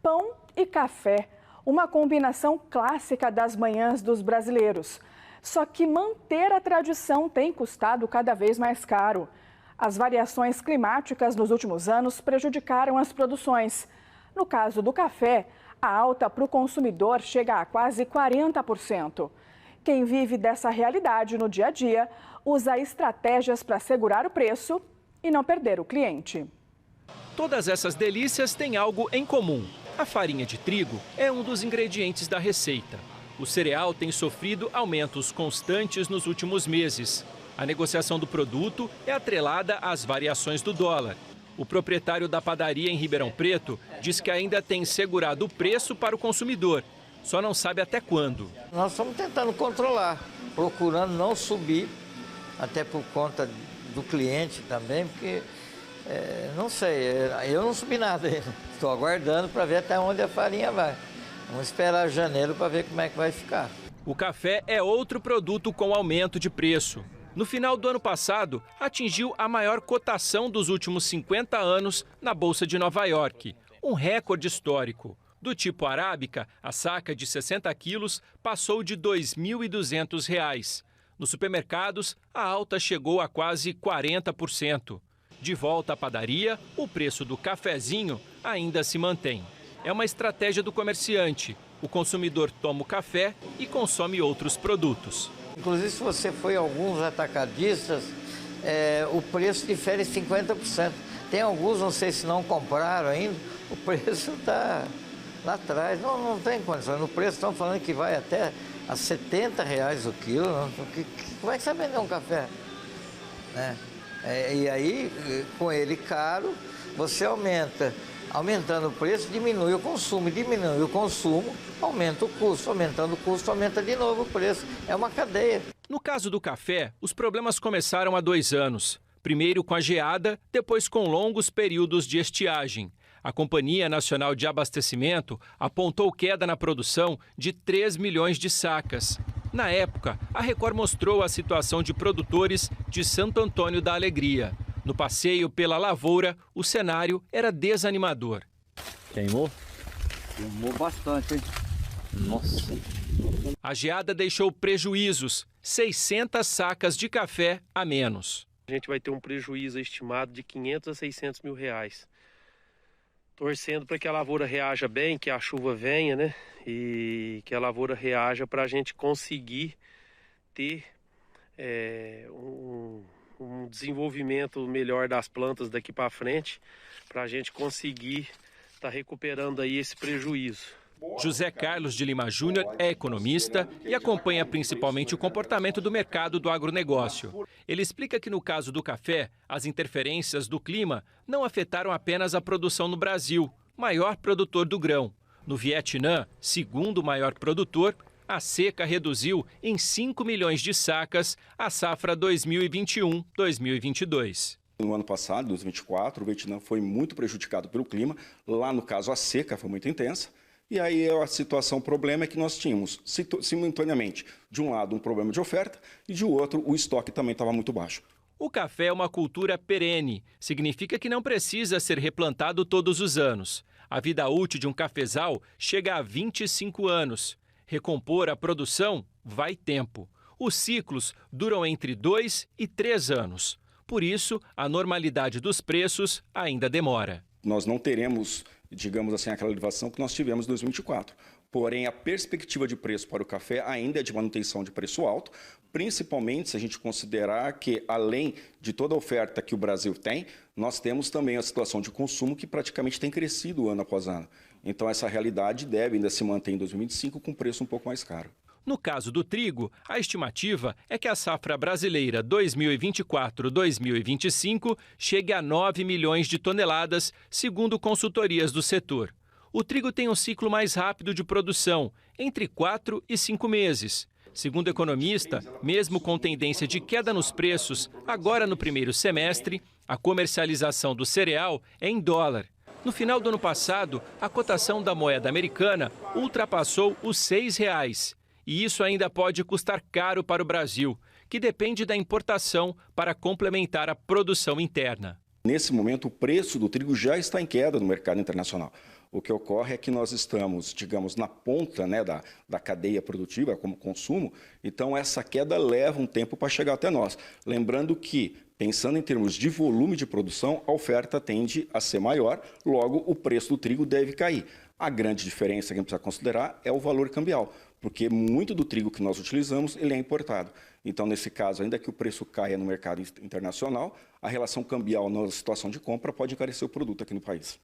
pão e café, uma combinação clássica das manhãs dos brasileiros. Só que manter a tradição tem custado cada vez mais caro. As variações climáticas nos últimos anos prejudicaram as produções. No caso do café, a alta para o consumidor chega a quase 40%. Quem vive dessa realidade no dia a dia usa estratégias para segurar o preço e não perder o cliente. Todas essas delícias têm algo em comum. A farinha de trigo é um dos ingredientes da receita. O cereal tem sofrido aumentos constantes nos últimos meses. A negociação do produto é atrelada às variações do dólar. O proprietário da padaria em Ribeirão Preto diz que ainda tem segurado o preço para o consumidor, só não sabe até quando. Nós estamos tentando controlar, procurando não subir, até por conta do cliente também, porque, não sei, eu não subi nada ainda. Estou aguardando para ver até onde a farinha vai. Vamos esperar janeiro para ver como é que vai ficar. O café é outro produto com aumento de preço. No final do ano passado, atingiu a maior cotação dos últimos 50 anos na Bolsa de Nova York, um recorde histórico. Do tipo arábica, a saca de 60 quilos passou de R$ 2.200. Nos supermercados, a alta chegou a quase 40%. De volta à padaria, o preço do cafezinho ainda se mantém. É uma estratégia do comerciante. O consumidor toma o café e consome outros produtos. Inclusive, se você foi a alguns atacadistas, o preço difere 50%. Tem alguns, não sei se não compraram ainda, o preço está lá atrás. Não tem condição. No preço estão falando que vai até a R$ 70 o quilo. Como é que você vai vender um café? E aí, com ele caro, você aumenta. Aumentando o preço, diminui o consumo. Diminui o consumo, aumenta o custo. Aumentando o custo, aumenta de novo o preço. É uma cadeia. No caso do café, os problemas começaram há 2 anos. Primeiro com a geada, depois com longos períodos de estiagem. A Companhia Nacional de Abastecimento apontou queda na produção de 3 milhões de sacas. Na época, a Record mostrou a situação de produtores de Santo Antônio da Alegria. No passeio pela lavoura, o cenário era desanimador. Queimou? Queimou bastante, hein? Nossa. A geada deixou prejuízos, 600 sacas de café a menos. A gente vai ter um prejuízo estimado de 500 a 600 mil reais. Torcendo para que a lavoura reaja bem, que a chuva venha, né? E que a lavoura reaja para a gente conseguir ter um desenvolvimento melhor das plantas daqui para frente, para a gente conseguir estar recuperando aí esse prejuízo. José Carlos de Lima Júnior é economista e acompanha principalmente o comportamento do mercado do agronegócio. Ele explica que no caso do café, as interferências do clima não afetaram apenas a produção no Brasil, maior produtor do grão. No Vietnã, segundo maior produtor, a seca reduziu em 5 milhões de sacas a safra 2021-2022. No ano passado, 2024, o Vietnã foi muito prejudicado pelo clima. Lá, no caso, a seca foi muito intensa. E aí a situação, o problema é que nós tínhamos simultaneamente, de um lado, um problema de oferta e de outro, o estoque também estava muito baixo. O café é uma cultura perene. Significa que não precisa ser replantado todos os anos. A vida útil de um cafezal chega a 25 anos. Recompor a produção vai tempo. Os ciclos duram entre 2 e 3 anos. Por isso, a normalidade dos preços ainda demora. Nós não teremos, digamos assim, aquela elevação que nós tivemos em 2024. Porém, a perspectiva de preço para o café ainda é de manutenção de preço alto, principalmente se a gente considerar que, além de toda a oferta que o Brasil tem, nós temos também a situação de consumo que praticamente tem crescido ano após ano. Então, essa realidade deve ainda se manter em 2025 com preço um pouco mais caro. No caso do trigo, a estimativa é que a safra brasileira 2024-2025 chegue a 9 milhões de toneladas, segundo consultorias do setor. O trigo tem um ciclo mais rápido de produção, entre 4 e 5 meses. Segundo o economista, mesmo com tendência de queda nos preços, agora no primeiro semestre, a comercialização do cereal é em dólar. No final do ano passado, a cotação da moeda americana ultrapassou os R$ 6. E isso ainda pode custar caro para o Brasil, que depende da importação para complementar a produção interna. Nesse momento, o preço do trigo já está em queda no mercado internacional. O que ocorre é que nós estamos, digamos, na ponta, né, da cadeia produtiva, como consumo, então essa queda leva um tempo para chegar até nós. Lembrando que, pensando em termos de volume de produção, a oferta tende a ser maior, logo o preço do trigo deve cair. A grande diferença que a gente precisa considerar é o valor cambial, porque muito do trigo que nós utilizamos ele é importado. Então, nesse caso, ainda que o preço caia no mercado internacional, a relação cambial na situação de compra pode encarecer o produto aqui no país.